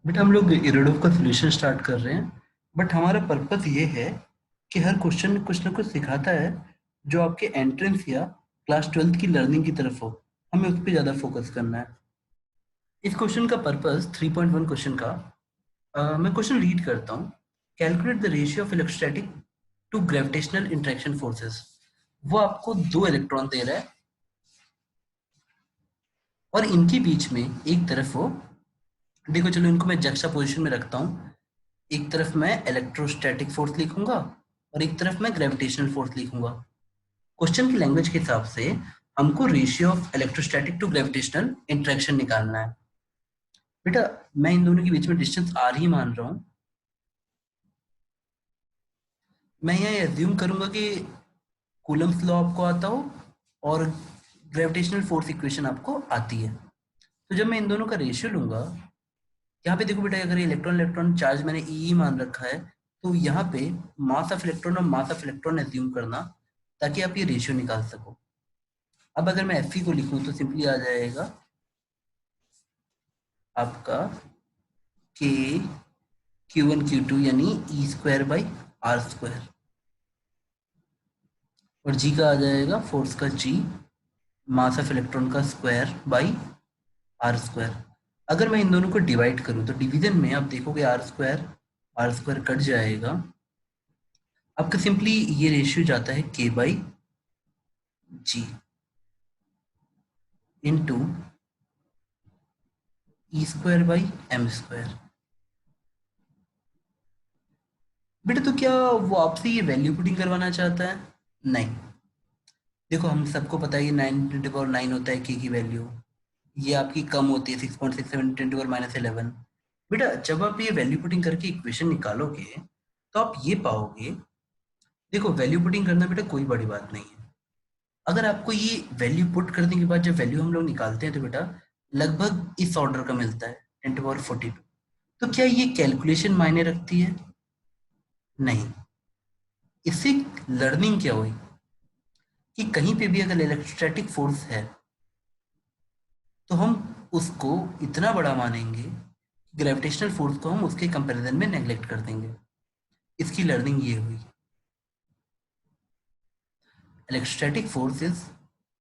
बेटा हम लोग इरोडोव का सॉल्यूशन स्टार्ट कर रहे हैं। बट हमारा पर्पस ये है कि हर क्वेश्चन में कुछ ना कुछ सिखाता है जो आपके एंट्रेंस या क्लास 12th की लर्निंग की तरफ हो। हमें उस पर ज़्यादा फोकस करना है। इस क्वेश्चन का पर्पस 3.1 क्वेश्चन का मैं क्वेश्चन रीड करता हूँ। Calculate the ratio of electrostatic to gravitational interaction forces. वो आपको दो इलेक्ट्रॉन दे रहा है और इनके बीच में एक तरफ हो। देखो चलो इनको मैं जक्स्टा पोजिशन में रखता हूँ। एक तरफ मैं इलेक्ट्रोस्टैटिक फोर्स लिखूंगा और एक तरफ मैं ग्रेविटेशनल फोर्स लिखूंगा। क्वेश्चन की लैंग्वेज के हिसाब से हमको ratio of electrostatic to gravitational interaction निकालना है। बेटा मैं इन दोनों के बीच में डिस्टेंस आर ही मान रहा हूँ। मैं यहाँ एज्यूम करूंगा कि कूलम्स लॉ आपको आता हो और ग्रेविटेशनल फोर्स इक्वेशन आपको आती है। तो जब मैं इन दोनों का रेशियो लूंगा, यहाँ पे देखो बेटा, अगर इलेक्ट्रॉन इलेक्ट्रॉन चार्ज मैंने ई मान रखा है, तो यहाँ पे मास ऑफ इलेक्ट्रॉन और मास ऑफ इलेक्ट्रॉन एज्यूम करना ताकि आप ये रेशियो निकाल सको। अब अगर मैं एफ को लिखूं तो सिंपली आ जाएगा आपका के Q1 Q2 यानी ई स्क्वायर बाई आर स्क्वायर, और जी का आ जाएगा फोर्स का जी, मास ऑफ इलेक्ट्रॉन का स्क्वायर बाई आर स्क्वायर। अगर मैं इन दोनों को डिवाइड करूं तो डिवीजन में आप देखोगे आर स्क्वायर कट जाएगा। आपका सिंपली ये रेशियो जाता है k by G into e square by m square. बेटा तो क्या वो आपसे ये वैल्यू पुटिंग करवाना चाहता है? नहीं। देखो हम सबको पता है ये 9 × 9 होता है के की वैल्यू। ये आपकी कम होती है 6.67 × 10⁻11। बेटा जब आप ये वैल्यू पुटिंग करके इक्वेशन निकालोगे तो आप ये पाओगे। देखो वैल्यू पुटिंग करना बेटा कोई बड़ी बात नहीं है। अगर आपको ये वैल्यू पुट करने के बाद जब वैल्यू हम लोग निकालते हैं तो बेटा लगभग इस ऑर्डर का मिलता है 10⁻42। तो क्या ये कैलकुलेशन मायने रखती है? नहीं। इससे लर्निंग क्या हुई कि कहीं पे भी अगर इलेक्ट्रोस्टैटिक फोर्स है तो हम उसको इतना बड़ा मानेंगे, ग्रेविटेशनल फोर्स को हम उसके कंपैरिजन में नेग्लेक्ट कर देंगे। इसकी लर्निंग ये हुई। इलेक्ट्रोस्टैटिक फोर्सेस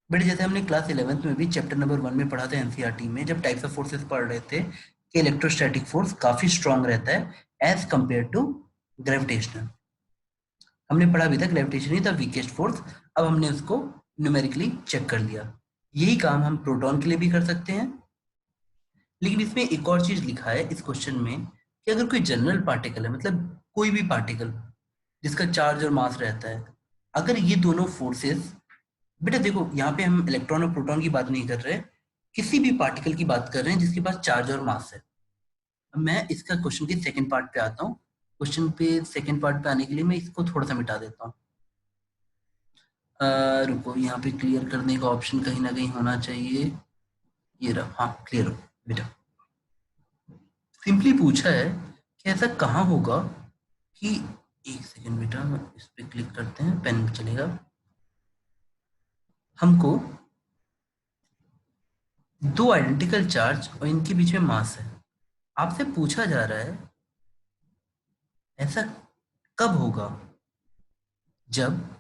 बट जैसे हमने क्लास 11th में भी चैप्टर नंबर 1 में पढ़ा था एनसीईआरटी में, जब टाइप्स ऑफ फोर्सेस पढ़ रहे थे कि इलेक्ट्रोस्टैटिक फोर्स काफी स्ट्रांग रहता है एज कंपेयर टू ग्रेविटेशनल। हमने पढ़ा भी था ग्रेविटेशन ही था वीकेस्ट फोर्स। अब हमने उसको न्यूमेरिकली चेक कर लिया। यही काम हम प्रोटॉन के लिए भी कर सकते हैं। लेकिन इसमें एक और चीज लिखा है इस क्वेश्चन में कि अगर कोई जनरल पार्टिकल है, मतलब कोई भी पार्टिकल जिसका चार्ज और मास रहता है, अगर ये दोनों फोर्सेस, बेटा देखो यहाँ पे हम इलेक्ट्रॉन और प्रोटॉन की बात नहीं कर रहे, किसी भी पार्टिकल की बात कर रहे हैं जिसके पास चार्ज और मास है। अब मैं इसका क्वेश्चन के सेकंड पार्ट पे आता हूँ। क्वेश्चन पे सेकंड पार्ट पे आने के लिए मैं इसको थोड़ा सा मिटा देता हूँ। रुको, यहाँ पे क्लियर करने का ऑप्शन कहीं ना कहीं होना चाहिए। ये रहा, हाँ क्लियर हो बेटा। सिंपली पूछा है कि ऐसा कहाँ होगा कि, एक सेकेंड बेटा इस पे क्लिक करते हैं, पेन में चलेगा। हमको दो आइडेंटिकल चार्ज और इनके बीच में मास है। आपसे पूछा जा रहा है ऐसा कब होगा जब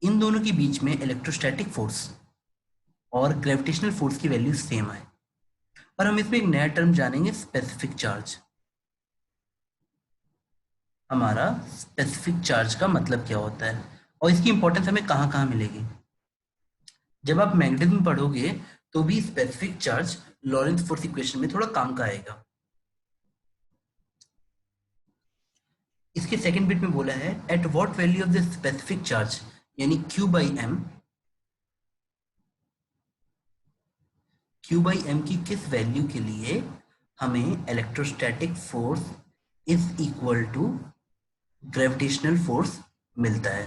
इन दोनों के बीच में इलेक्ट्रोस्टैटिक फोर्स और ग्रेविटेशनल फोर्स की वैल्यू सेम आए। और हम इसमें एक नया टर्म जानेंगे, स्पेसिफिक चार्ज। हमारा स्पेसिफिक चार्ज का मतलब क्या होता है और इसकी इंपॉर्टेंस हमें कहाँ कहाँ मिलेगी। जब आप मैग्नेटिज्म पढ़ोगे तो भी specific charge Lawrence force equation में थोड़ा काम का आएगा। इसके सेकंड बिट में बोला है at what value of the specific charge यानी Q/m, Q/m की किस वैल्यू के लिए हमें electrostatic force is equal to gravitational force मिलता है।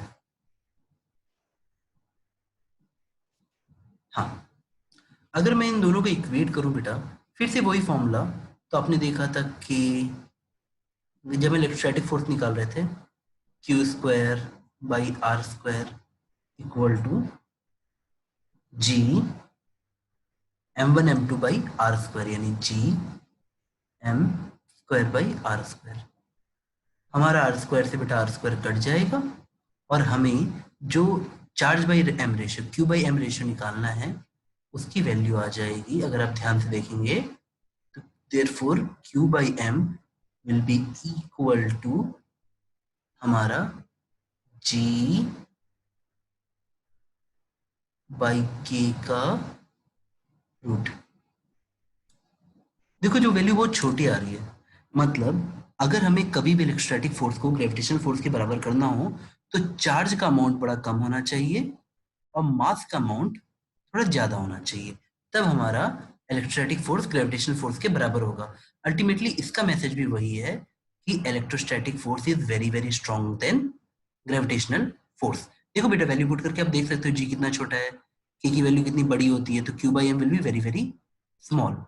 हाँ, अगर मैं इन दोनों को इक्वेट करूं बेटा, फिर से वही फॉर्मूला। तो आपने देखा था कि जब हम इलेक्ट्रोस्टैटिक फोर्स निकाल रहे थे, Q²/R² equal to G M1 M2 by R square यानी G M² square by R square. हमारा आर स्क्वायर से बेटा आर स्क्वायर कट जाएगा और हमें जो charge by M ratio, Q by M ratio निकालना है, उसकी वैल्यू आ जाएगी। अगर आप ध्यान से देखेंगे तो therefore Q by M will be equal to हमारा जी बाई के का रूट। देखो जो वैल्यू बहुत छोटी आ रही है, मतलब अगर हमें कभी भी इलेक्ट्रोस्टैटिक फोर्स को ग्रेविटेशनल फोर्स के बराबर करना हो तो चार्ज का अमाउंट बड़ा कम होना चाहिए और मास का अमाउंट थोड़ा ज्यादा होना चाहिए, तब हमारा इलेक्ट्रोस्टैटिक फोर्स ग्रेविटेशनल फोर्स के बराबर होगा। अल्टीमेटली इसका मैसेज भी वही है कि electrostatic force is very very strong than gravitational force. देखो बेटा वैल्यू पुट करके आप देख सकते हो जी कितना छोटा है, के की वैल्यू कितनी बड़ी होती है, तो Q by M will be very very small.